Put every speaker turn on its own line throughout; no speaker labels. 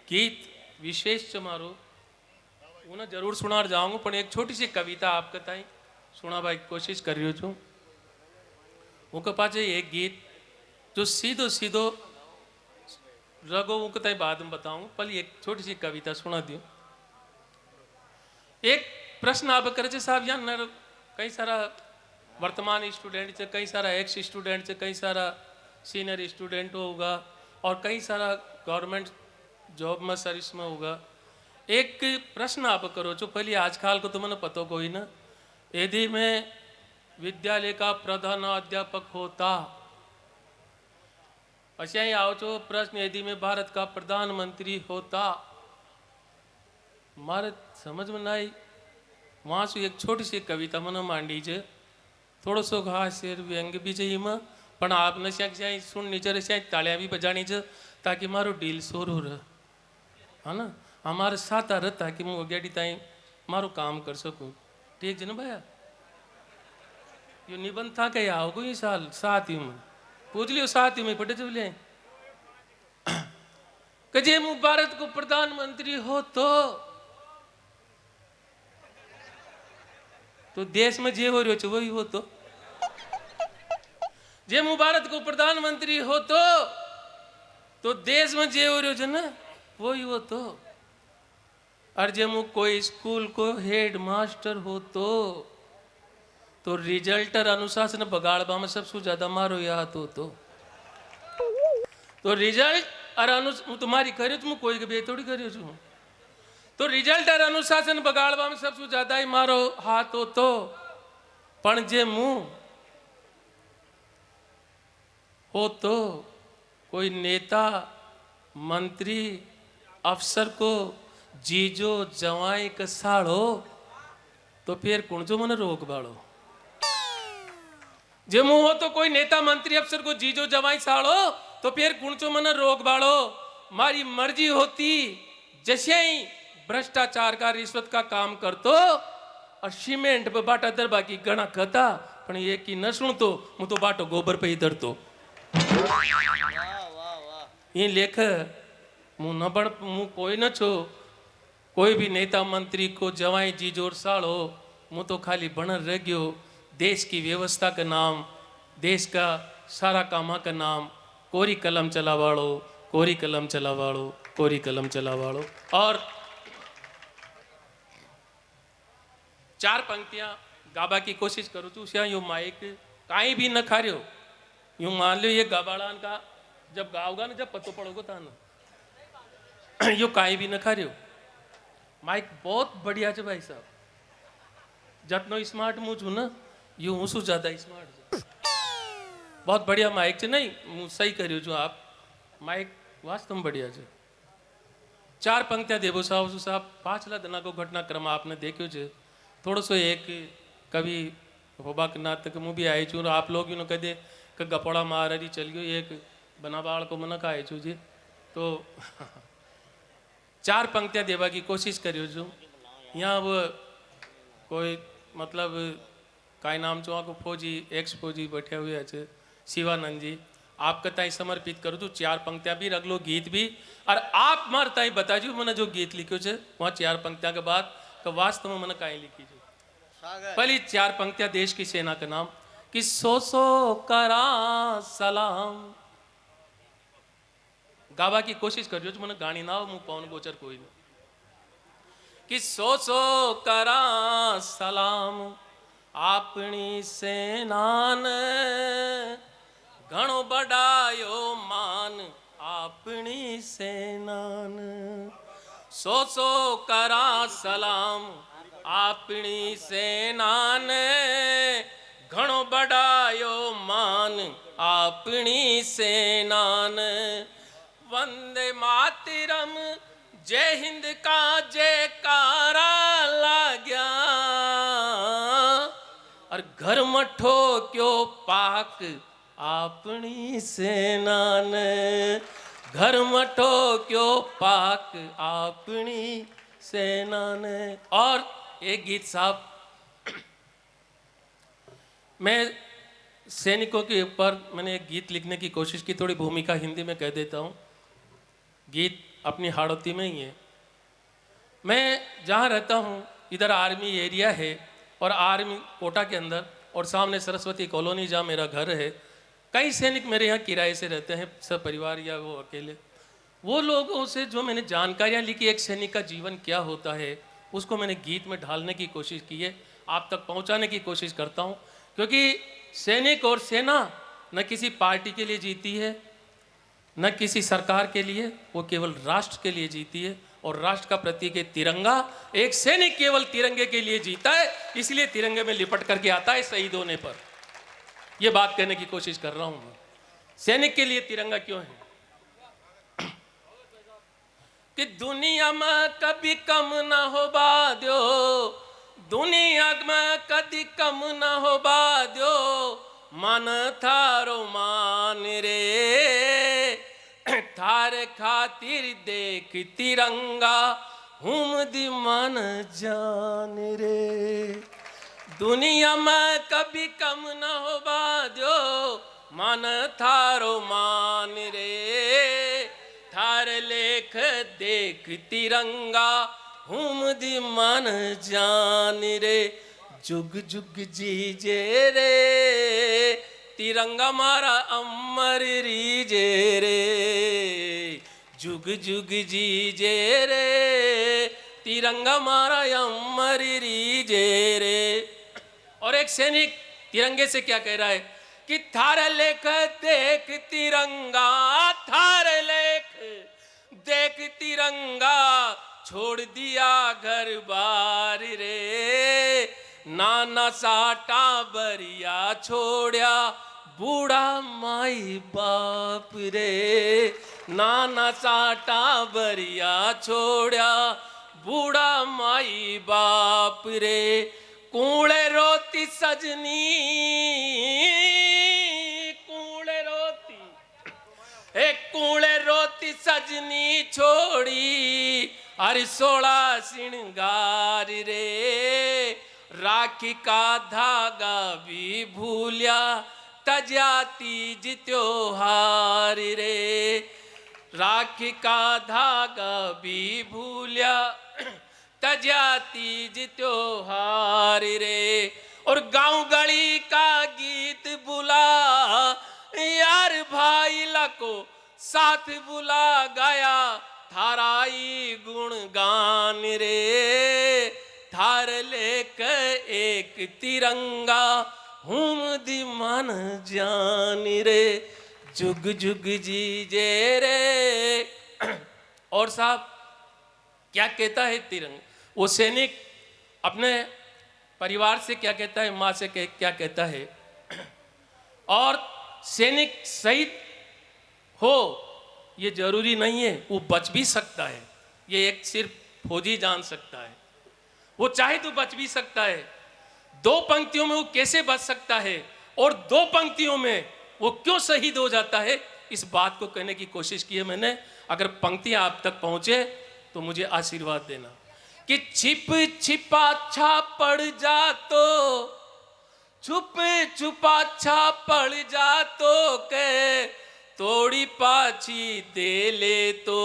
गीत विशेष च मारो उन्हें जरूर सुनार जाऊंगा, पर एक छोटी सी कविता आपके ताई सुना भाई कोशिश कर रही हूँ। उनके पास एक गीत जो सीधो सीधो रगो उनके ताई बाद में बताऊंगा, पहले एक छोटी सी कविता सुना दियो। एक प्रश्न आप करे साहब, यहाँ कई सारा वर्तमान स्टूडेंट से, कई सारा एक्स स्टूडेंट से, कई सारा सीनियर स्टूडेंट होगा और कई सारा गवर्नमेंट जॉब में सर्विस में होगा। एक प्रश्न आप करो जो पहले आजकल को तुमने पता कोई ना, यदि मैं विद्यालय का प्रधान अध्यापक होता, अच्छा ही आओ जो प्रश्न, यदि मैं भारत का प्रधानमंत्री होता, मारे समझ में ना आई। वहाँ से एक छोटी सी कविता मैंने मांडी जे, थोड़ा सो घास शेर व्यंग भी चाहिए में, पर आपने शायद सुननी चाहिए, शायद तालियां भी बजानी चाहिए ताकि मारो डील शुरू रहे, है ना, हमारे साथ आ रहा ताकि मैं अगेडी ताई मारो काम कर सकूँ। ठीक है ना भैया, यो निबंध था क्या आओ कोई साल साथ ही में पूछ लियो, साथ ही में पटे चले कजे मु भारत को प्रधानमंत्री हो तो देश में जे हो रही हो वही हो जे मु भारत को प्रधानमंत्री हो तो देश में जे हो रही हो ना वही हो और जे मु कोई स्कूल को हेड मास्टर हो तो रिजल्ट और अनुशासन बगाड़वा में सबसे ज्यादा मारो याद हो तो रिजल्ट और तुम्हारी करियो तुम कोई के बेथोड़ी करियो छू, तो रिजल्ट और अनुशासन बगाड़वा में सबसे ज्यादा ही मारो हाथ हो पण जे मुंह हो तो कोई नेता मंत्री अफसर को जीजो जवाई कसाड़ो तो फिर कौन जो मन रोक बाड़ो। जे मुंह हो तो कोई नेता मंत्री अफसर को जीजो जवाई साड़ो तो फिर कुणचो मन रोक बाड़ो। मारी मर्जी होती जैसे ही भ्रष्टाचार का रिश्वत का काम करतो और सीमेंट पे बाटा दरबा की गणा कहता पण ये की न सुनतो मु तो बाटो गोबर पे ही धरतो। ये लेख मु न बण मु कोई न छो, कोई भी नेता मंत्री को जवाई जीजोर साड़ो, मु तो खाली बनर रह गयो देश की व्यवस्था का नाम, देश का सारा कामा का नाम, कोरी कलम चलावाड़ो, कोरी कलम चलावाड़ो, कोरी कलम चलावाड़ो। और चार पंक्तियां गाबा की कोशिश करूँ तू श्या यो माइक कहीं भी न खा रहे हो, यूं मान लो ये गाबाड़ान का जब गाओगा ना जब पतो पड़ोगे ता ना यो कहीं भी न खा रहे हो। माइक बहुत बढ़िया है भाई साहब, जतनो स्मार्ट मुझ हूं ना यूं हूँ ज्यादा स्मार्ट, बहुत बढ़िया माइक है, नहीं सही करियो जो आप माइक वास्तव में बढ़िया है। चार पंक्तियां देवो साहब 5 दिना को घटनाक्रम आपने देखो जे, थोड़ा सो एक कभी होबा के नाटक मुँह भी आए छू, आप लोग यूँ कह दे कि गपोड़ा मार रही चलियो एक बनाबाड़ को मनक आए छू जी, तो 4 पंक्तियां देवा की कोशिश करियो जो। यहाँ वो कोई मतलब काई नाम चो को फौजी एक्स फौजी बैठे हुए अच्छे शिवानंद जी, आपका ताई समर्पित करूँ तो 4 पंक्तियां भी रख लो गीत भी, और आप मार ताई बता जो मैंने जो गीत लिखो छे वहाँ 4 पंक्तियां के बाद तो वास्तव में मैंने काई लिखी जो। पहली 4 पंक्तियां देश की सेना का नाम कि सो करा सलाम, गावा की कोशिश करियो जो मैंने गानी ना हो मुँह पवन गोचर कोई नहीं कि सो करा सलाम अपनी सेनान घणो बड़ायो मान अपनी सेनान, सो करा सलाम अपनी सेनान घणो बड़ायो मान अपनी सेनान, वंदे मातरम जय हिंद का जयकारा लाग्या और घर मठो क्यों पाक अपनी सेना ने, घर मठो क्यों पाक अपनी सेना ने। और एक गीत साहब मैं सैनिकों के ऊपर मैंने एक गीत लिखने की कोशिश की, थोड़ी भूमिका हिंदी में कह देता हूँ। गीत अपनी हाड़ौती में ही है। मैं जहाँ रहता हूँ इधर आर्मी एरिया है और आर्मी कोटा के अंदर, और सामने सरस्वती कॉलोनी जहाँ मेरा घर है। कई सैनिक मेरे यहाँ किराए से रहते हैं, सब परिवार या वो अकेले। वो लोगों से जो मैंने जानकारियाँ ली कि एक सैनिक का जीवन क्या होता है, उसको मैंने गीत में ढालने की कोशिश की है, आप तक पहुँचाने की कोशिश करता हूँ। क्योंकि सैनिक और सेना न किसी पार्टी के लिए जीती है, न किसी सरकार के लिए, वो केवल राष्ट्र के लिए जीती है। और राष्ट्र का प्रतीक है तिरंगा। एक सैनिक केवल तिरंगे के लिए जीता है, इसलिए तिरंगे में लिपट करके आता है शहीद होने पर। यह बात कहने की कोशिश कर रहा हूं मैं। सैनिक के लिए तिरंगा क्यों है कि दुनिया में कभी कम ना हो बाद्यो, दुनिया में कभी कम ना हो बाद्यो, मन थारो मान रे, थारे खातिर देख तिरंगा, हुम दी मन जान रे। दुनिया में कभी कम न हो बाद्यो, मन थारो मान रे, थार लेख देख तिरंगा, हुम दी मन जान रे। जुग जुग जीजे रे, तिरंगा मारा अमर रीजे रे, जुग जुग जीजे रे, तिरंगा मारा अमर रीजे रे। और एक सैनिक तिरंगे से क्या कह रहा है कि थार लेख देख तिरंगा, थार लेख देख तिरंगा, छोड़ दिया घर बार रे, नाना साटा बरिया छोड़या, बूढ़ा माई बाप रे, नाना साटा बरिया छोड़या, बूढ़ा माई बाप रे। कूड़े रोती सजनी, कूड़े रोती, एक कूड़े रोती सजनी छोड़ी, अरे 16 श्रृंगार रे, राखी का धागा भी भूलिया, तजा तीज त्योहार रे, राखी का धागा भी भूलिया, तजा तीज त्योहार रे। और गांव गली का गीत बुला, यार भाई लको साथ बुला गया, थाराई गुणगान रे, थार लेक एक तिरंगा, हुम दी मन जान रे, जुग जुग जीजे रे। और साहब क्या कहता है तिरंगा, वो सैनिक अपने परिवार से क्या कहता है, माँ से क्या कहता है। और सैनिक शहीद हो ये जरूरी नहीं है, वो बच भी सकता है, ये एक सिर्फ फौजी जान सकता है। वो चाहे तो बच भी सकता है। 2 पंक्तियों में वो कैसे बच सकता है और 2 पंक्तियों में वो क्यों शहीद हो जाता है, इस बात को कहने की कोशिश की है मैंने। अगर पंक्तियां आप तक पहुंचे तो मुझे आशीर्वाद देना कि छिप छिपा छा पड़ जा तो, छुप छुपा छा पड़ जा तो, के तोड़ी पाछी दे ले तो,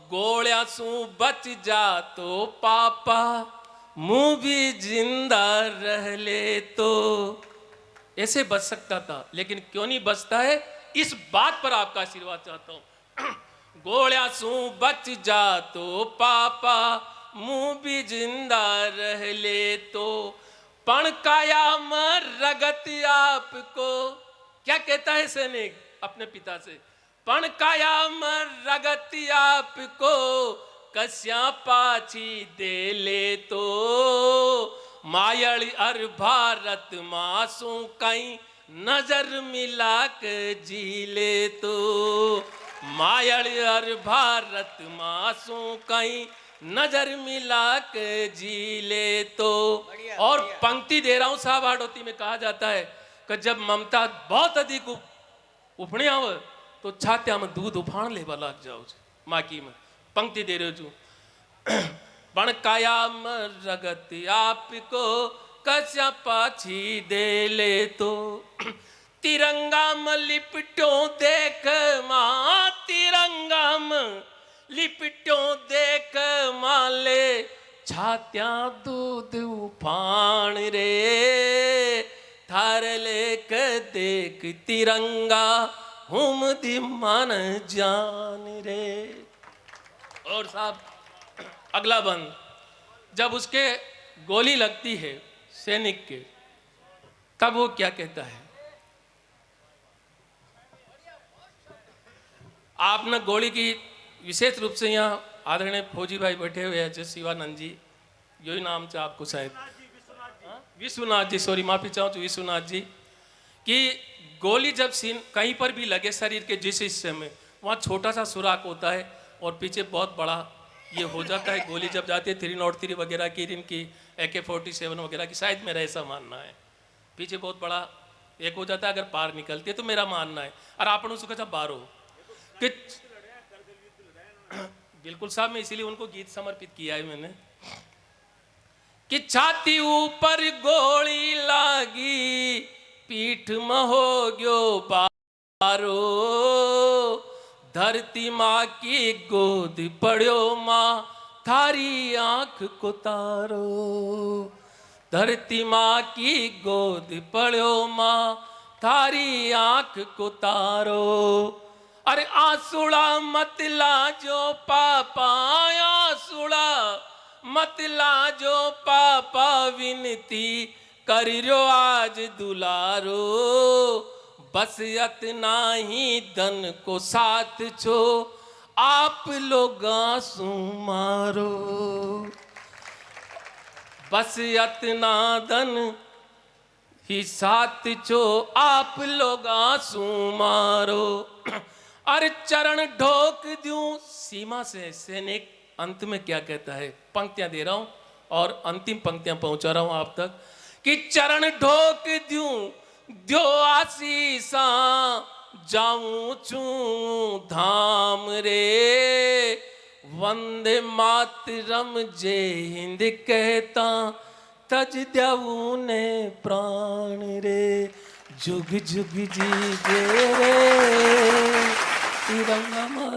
गोलियां सू बच जा तो पापा, मुंह भी जिंदा रह ले तो। ऐसे बच सकता था, लेकिन क्यों नहीं बचता है, इस बात पर आपका आशीर्वाद चाहता हूं। गोलियां सू बच जा तो पापा, मुंह भी जिंदा रह ले तो, पण काया मर रगत आपको। क्या कहता है सैनिक अपने पिता से, पण काया मर रगत आपको, कस्या पाछी दे ले तो, मायली अर भारत मासू कहीं नजर मिला के जी ले तो, मायली अर भारत मासू कहीं नजर मिला के जी ले तो। और पंक्ति दे रहा हूं साहब, हाड़ौती में कहा जाता है कि जब ममता बहुत अधिक उफणे आवे तो छात्या में दूध उफाण लेवा लाग जाओ माँ की में। पंक्ति दे रहे हो पण काया रगत आपको, कस्या पाछी दे ले तो, तिरंगा में लिपटो देख माँ, तिरंगाम लिपटो देख माले छात्या दूध उफान रे थार लेक देख तिरंगा हम दिमान जान रे। और साहब अगला बंद, जब उसके गोली लगती है सैनिक के, तब वो क्या कहता है? आप न गोली की विशेष रूप से यहाँ आदरणीय फौजी भाई बैठे हुए हैं, जैसे शिवानंद जी, यही नाम से आपको शायद विश्वनाथ जी, सॉरी माफी चाहूँ, विश्वनाथ जी, कि गोली जब सीन कहीं पर भी लगे शरीर के जिस हिस्से में, वहाँ छोटा सा सुराख होता है और पीछे बहुत बड़ा ये हो जाता है। गोली जब जाती है 303 वगैरह की, इनकी AK-47 वगैरह की, शायद मेरा ऐसा मानना है, पीछे बहुत बड़ा एक हो जाता है अगर पार निकलती है, तो मेरा मानना है। और आप उसका बारो कि बिल्कुल साहब, मैं इसीलिए उनको गीत समर्पित किया है मैंने कि छाती ऊपर गोली लागी पीठ में हो गयो बारो धरती माँ की गोद पड़ो माँ थारी आंख को तारो धरती माँ की गोद पड़ो माँ थारी आंख को तारो। अरे आंसुड़ा मत लाजो पापा आंसुड़ा मत लाजो पापा विनती करियो आज दुलारो बस इतना ही धन को साथ छो आप लोग आंसू मारो बस इतना धन ही साथ छो आप लोग आंसू मारो। अरे चरण ढोक दूं सीमा से सैनिक अंत में क्या कहता है? पंक्तियां दे रहा हूं और अंतिम पंक्तियां पहुंचा रहा हूं आप तक कि चरण ढोक दूं दो आशीषा जाऊं छू धाम रे वंदे मातरम जय हिंद कहता तज द्याऊ ने प्राण रे जुग जुग जी गे रे तिरंगा मारा।